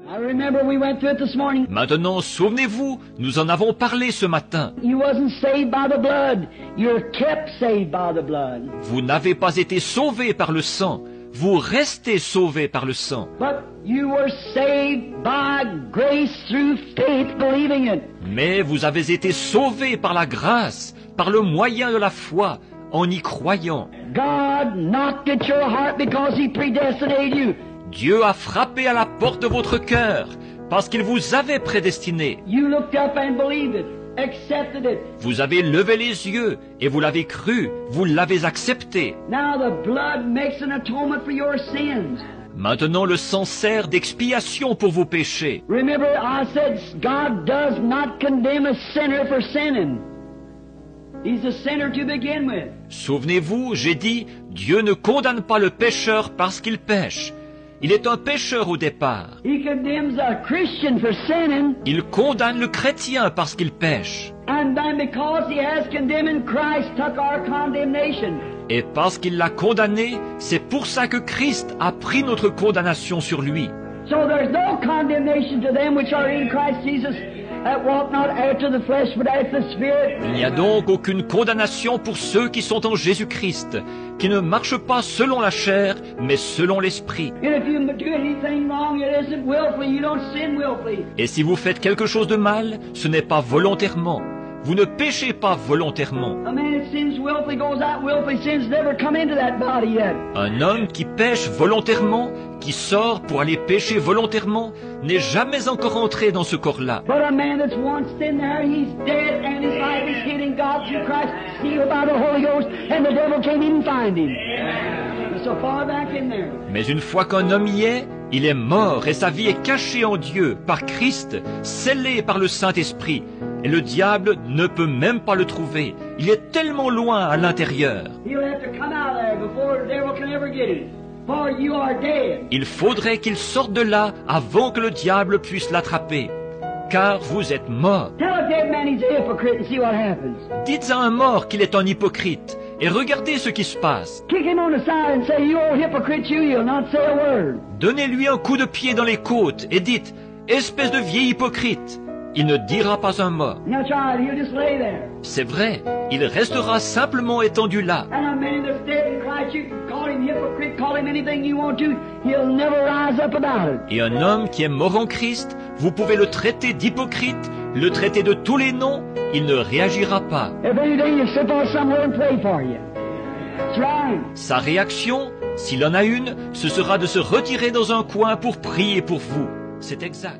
I remember we went through it this morning. Maintenant, souvenez-vous, nous en avons parlé ce matin. You wasn't saved by the blood. You're kept saved by the blood. Vous n'avez pas été sauvés par le sang. Vous restez sauvés par le sang. But you were saved by grace through faith, believing it. Mais vous avez été sauvés par la grâce, par le moyen de la foi, en y croyant. God knocked at your heart because He predestinated you. Dieu a frappé à la porte de votre cœur parce qu'il vous avait prédestiné. You looked up and believed it, accepted it. Vous avez levé les yeux et vous l'avez cru, vous l'avez accepté. Now the blood makes an atonement for your sins. Maintenant le sang sert d'expiation pour vos péchés. Remember, I said God does not condemn a sinner for sinning. He's a sinner to begin with. Souvenez-vous, j'ai dit, Dieu ne condamne pas le pécheur parce qu'il pêche. Il est un pécheur au départ. He condemns a Christian for sinning, Il condamne le chrétien parce qu'il pêche. and then because He has condemned in Christ, took our condemnation. Et parce qu'il l'a condamné, c'est pour ça que Christ a pris notre condamnation sur lui. So there's no condemnation to them which are in Christ Jesus, that walk not after the flesh, but after the Spirit. Il n'y a donc aucune condamnation pour ceux qui sont en Jésus-Christ, qui ne marchent pas selon la chair, mais selon l'Esprit. And if you do anything wrong, it isn't willfully. You don't sin willfully. Et si vous faites quelque chose de mal, ce n'est pas volontairement. Vous ne péchez pas volontairement. A man that sins willfully goes out willfully. Sin's never come into that body yet. Un homme qui pêche volontairement, qui sort pour aller pécher volontairement, n'est jamais encore entré dans ce corps-là. But a man that's once in there, he's dead, and his life is hid in God through Christ, sealed by the Holy Ghost, and the devil can't even find him. He's so far back in there. Mais une fois qu'un homme y est, il est mort et sa vie est cachée en Dieu par Christ, scellée par le Saint-Esprit. Et le diable ne peut même pas le trouver. Il est tellement loin à l'intérieur. He'll have to come out of there before the devil can ever get him. For you are dead. Il faudrait qu'il sorte de là avant que le diable puisse l'attraper. Car vous êtes mort. Tell a dead man he's a hypocrite and see what happens. Dites à un mort qu'il est un hypocrite et regardez ce qui se passe. Kick him on the side and say, you old hypocrite, you, you'll not say a word. Donnez-lui un coup de pied dans les côtes et dites « Espèce de vieil hypocrite !» Il ne dira pas un mot. That's right, he'll just lay there. C'est vrai, il restera simplement étendu là. And a man that's dead in Christ, you can call him hypocrite, call him anything you want to, he'll never rise up about it. Et un homme qui est mort en Christ, vous pouvez le traiter d'hypocrite, le traiter de tous les noms, il ne réagira pas. If anything, he'll sit down somewhere and pray for you. That's right. Sa réaction, s'il en a une, ce sera de se retirer dans un coin pour prier pour vous. C'est exact.